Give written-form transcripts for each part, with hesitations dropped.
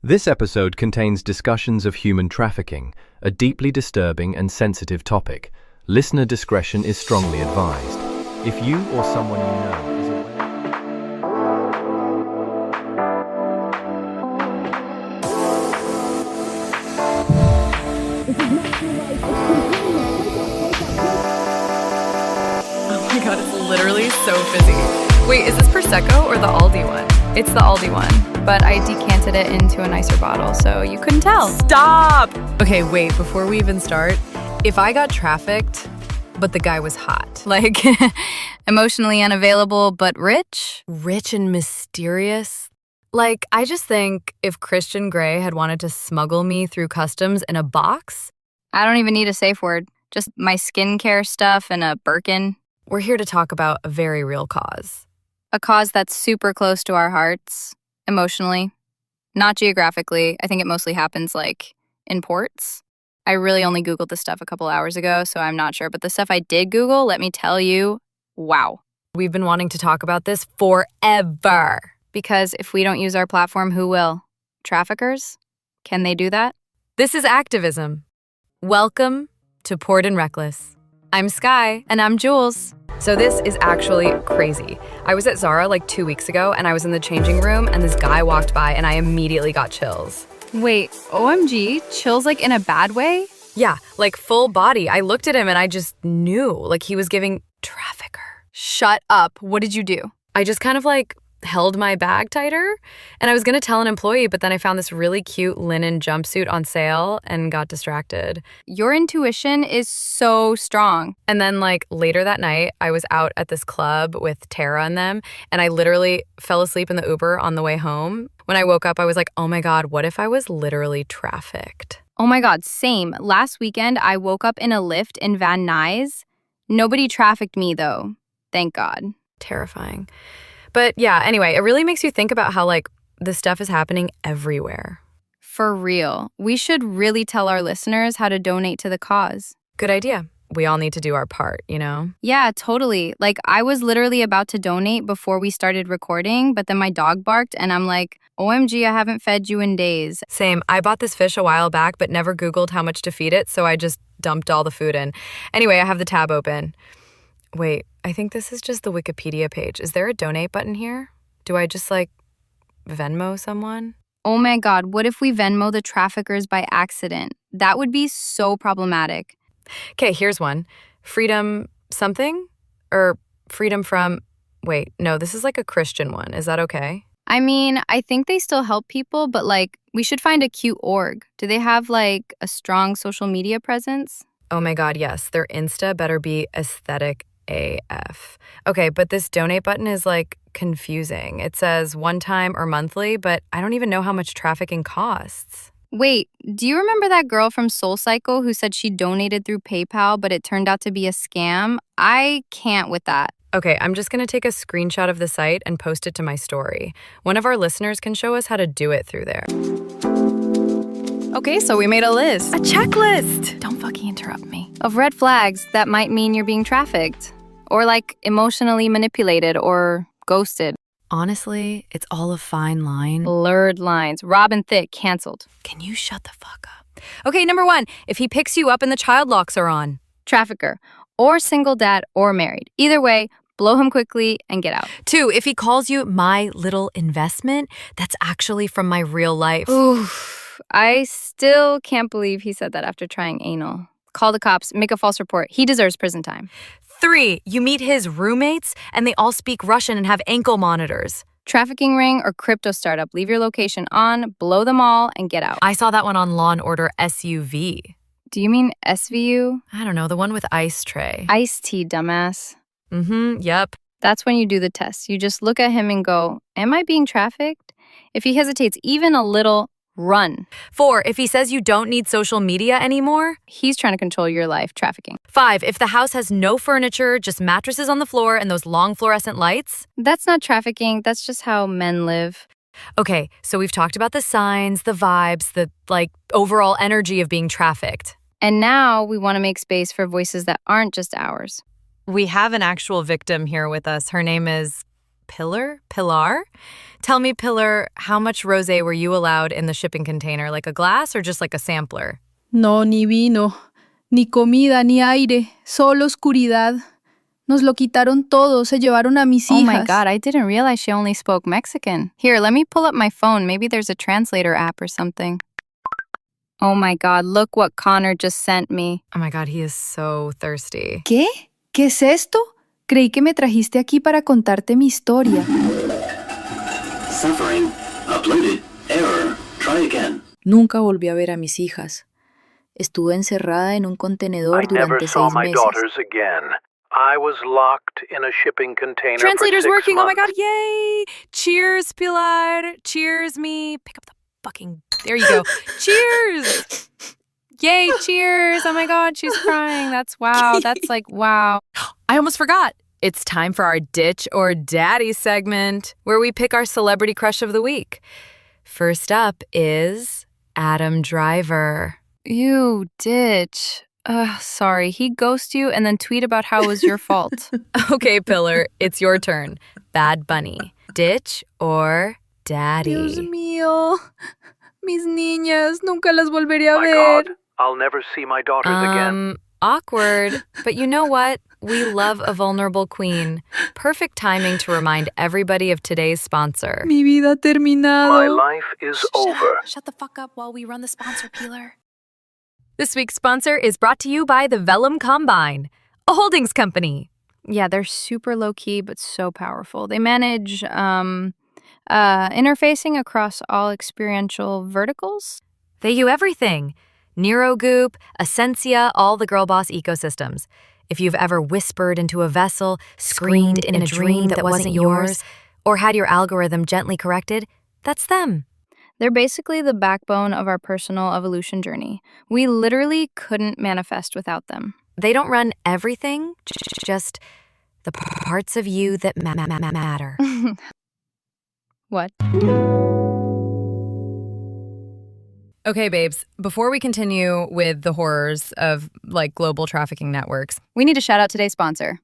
This episode contains discussions of human trafficking, a deeply disturbing and sensitive topic. Listener discretion is strongly advised. If you or someone you know is aware... Oh my god, it's literally so busy. Wait, is this Prosecco or the Aldi one? It's the Aldi one, but I decanted it into a nicer bottle, so you couldn't tell. Stop! Okay, wait, before we even start, if I got trafficked, but the guy was hot, like emotionally unavailable, but rich and mysterious. Like, I just think if Christian Grey had wanted to smuggle me through customs in a box, I don't even need a safe word, just my skincare stuff and a Birkin. We're here to talk about a very real cause. A cause that's super close to our hearts, emotionally, not geographically. I think it mostly happens, like, in ports. I really only Googled this stuff a couple hours ago, so I'm not sure. But the stuff I did Google, let me tell you, wow. We've been wanting to talk about this forever. Because if we don't use our platform, who will? Traffickers? Can they do that? This is activism. Welcome to Port and Reckless. I'm Skye, and I'm Jules. So this is actually crazy. I was at Zara like 2 weeks ago, and I was in the changing room, and this guy walked by, and I immediately got chills. Wait, OMG? Chills like in a bad way? Yeah, like full body. I looked at him, and I just knew, like he was giving trafficker. Shut up. What did you do? I just kind of like held my bag tighter, and I was gonna tell an employee, but then I found this really cute linen jumpsuit on sale and got distracted. Your intuition is so strong. And then like later that night, I was out at this club with Tara and them, and I literally fell asleep in the Uber on the way home. When I woke up, I was like, oh my God, what if I was literally trafficked? Oh my God, same. Last weekend, I woke up in a Lyft in Van Nuys. Nobody trafficked me though. Thank God. Terrifying. But yeah, anyway, it really makes you think about how, like, this stuff is happening everywhere. For real. We should really tell our listeners how to donate to the cause. Good idea. We all need to do our part, you know? Yeah, totally. Like, I was literally about to donate before we started recording, but then my dog barked, and I'm like, OMG, I haven't fed you in days. Same. I bought this fish a while back, but never Googled how much to feed it, so I just dumped all the food in. Anyway, I have the tab open. Wait, I think this is just the Wikipedia page. Is there a donate button here? Do I just, like, Venmo someone? Oh my God, what if we Venmo the traffickers by accident? That would be so problematic. Okay, here's one. Freedom something? Or freedom from... Wait, no, this is like a Christian one. Is that okay? I mean, I think they still help people, but, like, we should find a cute org. Do they have, like, a strong social media presence? Oh my God, yes. Their Insta better be aesthetic AF. Okay, but this donate button is like confusing. It says one time or monthly, but I don't even know how much trafficking costs. Wait, do you remember that girl from Soul Cycle who said she donated through PayPal, but it turned out to be a scam? I can't with that. Okay, I'm just going to take a screenshot of the site and post it to my story. One of our listeners can show us how to do it through there. Okay, so we made a list. A checklist! Don't fucking interrupt me. Of red flags that might mean you're being trafficked. Or like emotionally manipulated or ghosted. Honestly, it's all a fine line. Blurred lines. Robin Thicke, canceled. Can you shut the fuck up? Okay, number 1, if he picks you up and the child locks are on. Trafficker. Or single dad or married. Either way, blow him quickly and get out. 2, if he calls you my little investment, that's actually from my real life. Oof. I still can't believe he said that after trying anal. Call the cops, make a false report. He deserves prison time. 3, you meet his roommates and they all speak Russian and have ankle monitors. Trafficking ring or crypto startup. Leave your location on, blow them all, and get out. I saw that one on Law & Order SUV. Do you mean SVU? I don't know, the one with ice tray. Iced tea, dumbass. Yep. That's when you do the test. You just look at him and go, am I being trafficked? If he hesitates even a little, run. 4, if he says you don't need social media anymore, he's trying to control your life, trafficking. 5, if the house has no furniture, just mattresses on the floor and those long fluorescent lights. That's not trafficking, that's just how men live. Okay, so we've talked about the signs, the vibes, the, like, overall energy of being trafficked. And now we want to make space for voices that aren't just ours. We have an actual victim here with us. Her name is Pilar? Tell me, Pilar, how much rosé were you allowed in the shipping container? Like a glass or just like a sampler? No, ni vino, ni comida, ni aire, solo oscuridad. Nos lo quitaron todo, se llevaron a mis hijas. Oh my God, I didn't realize she only spoke Mexican. Here, let me pull up my phone. Maybe there's a translator app or something. Oh my God, look what Connor just sent me. Oh my God, he is so thirsty. ¿Qué? ¿Qué es esto? Creí que me trajiste aquí para contarte mi historia. Suffering. Uploaded. Error. Try again. Nunca volví a ver a mis hijas. Estuve encerrada en un contenedor durante 6 meses. Again. I was locked in a shipping container Translator's for 6 working. months. Oh my God, yay! Cheers, Pilar. Cheers, me. Pick up the fucking... There you go. Cheers! Yay, cheers. Oh my God, she's crying. That's wow. That's like, wow. I almost forgot. It's time for our Ditch or Daddy segment, where we pick our celebrity crush of the week. First up is Adam Driver. You ditch. Sorry, he ghosted you and then tweet about how it was your fault. Okay, Pilar, it's your turn. Bad Bunny. Ditch or Daddy? Dios mío, mis niñas, nunca las volveré a My ver. God, I'll never see my daughters again. Awkward. But you know what? We love a vulnerable queen. Perfect timing to remind everybody of today's sponsor. Mi vida ha terminado. My life is over. Shut the fuck up while we run the sponsor, Pilar. This week's sponsor is brought to you by the Vellum Combine, a holdings company. Yeah, they're super low-key, but so powerful. They manage interfacing across all experiential verticals. They do everything. NeuroGoop, Essentia, all the Girl Boss ecosystems. If you've ever whispered into a vessel, screamed in a dream that wasn't yours, or had your algorithm gently corrected, that's them. They're basically the backbone of our personal evolution journey. We literally couldn't manifest without them. They don't run everything, just the parts of you that matter. What? Okay, babes, before we continue with the horrors of, global trafficking networks, we need to shout out today's sponsor,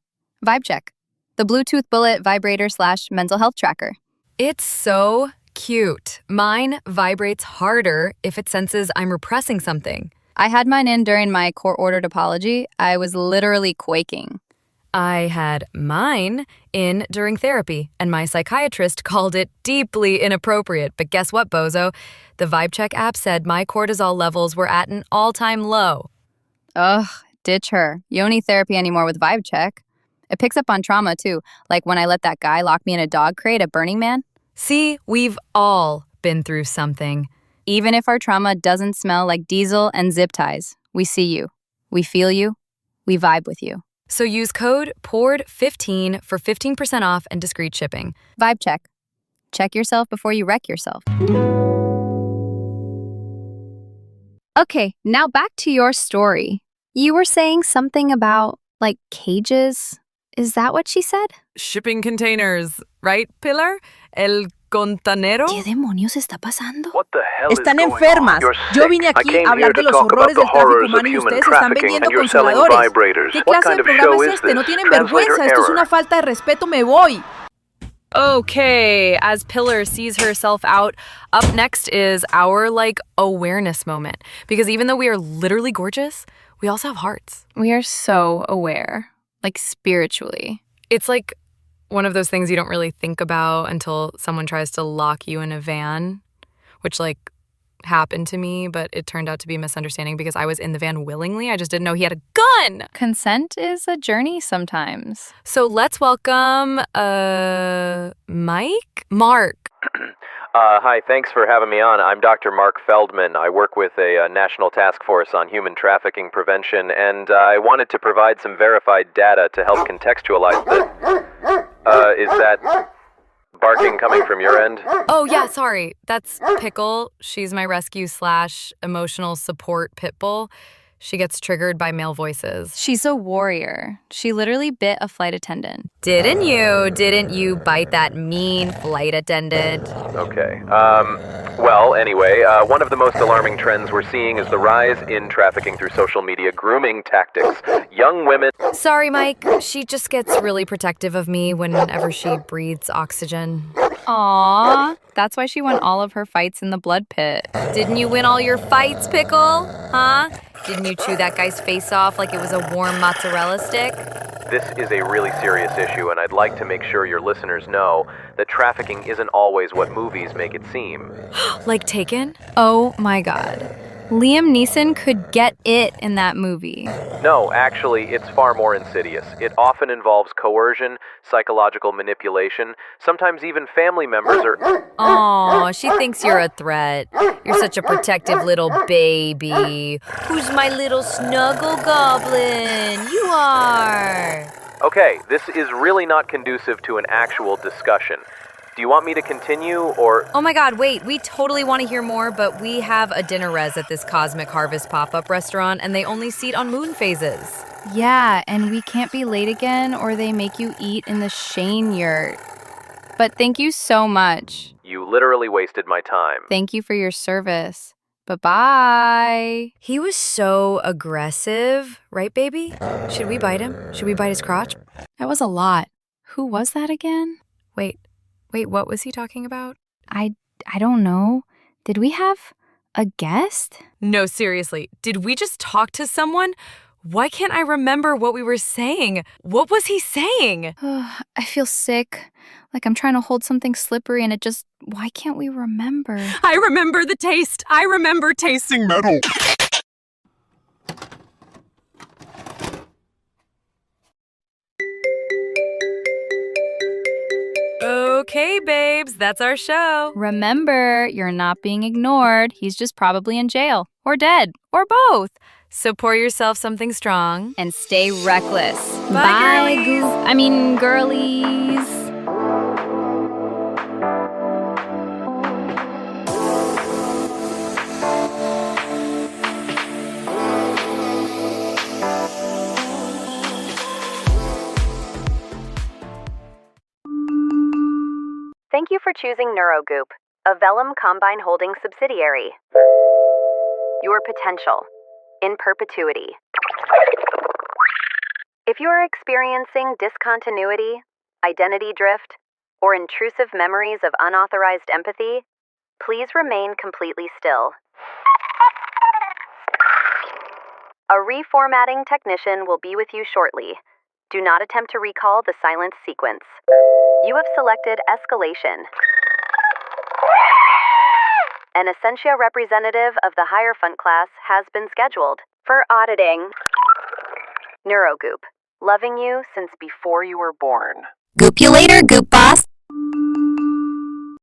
VibeCheck, the Bluetooth bullet vibrator/mental health tracker. It's so cute. Mine vibrates harder if it senses I'm repressing something. I had mine in during my court-ordered apology. I was literally quaking. I had mine in during therapy, and my psychiatrist called it deeply inappropriate. But guess what, bozo? The VibeCheck app said my cortisol levels were at an all-time low. Ugh, ditch her. You don't need therapy anymore with VibeCheck. It picks up on trauma, too, like when I let that guy lock me in a dog crate at Burning Man. See, we've all been through something. Even if our trauma doesn't smell like diesel and zip ties, we see you, we feel you, we vibe with you. So use code POURED15 for 15% off and discreet shipping. VibeCheck. Check yourself before you wreck yourself. Okay, now back to your story. You were saying something about, cages? Is that what she said? Shipping containers, right, Pilar? El contanero. ¿Qué demonios está pasando? What the hell Están is going enfermas. on? You're Yo sick. vine I aquí came a here hablar to de los talk about horrores the del tráfico horrors of humano y human ustedes están trafficking, vendiendo and you're selling consoladores. vibrators. ¿Qué What clase kind de of programa show es is este? No this? tienen Translator vergüenza. Esto es error. una falta de respeto. Me voy. Okay, as Pilar sees herself out, up next is our, awareness moment. Because even though we are literally gorgeous, we also have hearts. We are so aware, spiritually. It's one of those things you don't really think about until someone tries to lock you in a van, which, happened to me, but it turned out to be a misunderstanding because I was in the van willingly. I just didn't know he had a gun. Consent is a journey sometimes. So let's welcome, Mark. Hi, thanks for having me on. I'm Dr. Mark Feldman. I work with a national task force on human trafficking prevention, and I wanted to provide some verified data to help contextualize this. Is that barking coming from your end? Oh, yeah, sorry. That's Pickle. She's my rescue/emotional support pitbull. She gets triggered by male voices. She's a warrior. She literally bit a flight attendant. Didn't you? Didn't you bite that mean flight attendant? Okay. Well, anyway, one of the most alarming trends we're seeing is the rise in trafficking through social media grooming tactics. Young women... Sorry, Mike. She just gets really protective of me whenever she breathes oxygen. Aww. That's why she won all of her fights in the blood pit. Didn't you win all your fights, Pickle? Huh? Didn't you chew that guy's face off like it was a warm mozzarella stick? This is a really serious issue, and I'd like to make sure your listeners know that trafficking isn't always what movies make it seem. Like Taken? Oh my god. Liam Neeson could get it in that movie. No, actually, it's far more insidious. It often involves coercion, psychological manipulation, sometimes even family members are... Aw, she thinks you're a threat. You're such a protective little baby. Who's my little snuggle goblin? You are. Okay, this is really not conducive to an actual discussion. Do you want me to continue, or... Oh my god, wait, we totally want to hear more, but we have a dinner res at this Cosmic Harvest pop-up restaurant, and they only seat on moon phases. Yeah, and we can't be late again or they make you eat in the Shane yurt. But thank you so much. You literally wasted my time. Thank you for your service. Bye-bye. He was so aggressive, right, baby? Should we bite him? Should we bite his crotch? That was a lot. Who was that again? Wait, what was he talking about? I don't know. Did we have a guest? No, seriously. Did we just talk to someone? Why can't I remember what we were saying? What was he saying? I feel sick. Like I'm trying to hold something slippery and why can't we remember? I remember the taste. I remember tasting metal. Okay, babes, that's our show. Remember, you're not being ignored. He's just probably in jail or dead or both. So pour yourself something strong. And stay reckless. Bye, girlies. Girlies. Thank you for choosing NeuroGoop, a Vellum Combine Holding subsidiary. Your potential in perpetuity. If you are experiencing discontinuity, identity drift, or intrusive memories of unauthorized empathy, please remain completely still. A reformatting technician will be with you shortly. Do not attempt to recall the silence sequence. You have selected escalation. An Essentia representative of the Hierophant class has been scheduled for auditing. NeuroGoop, loving you since before you were born. Goop you later, Goop Boss.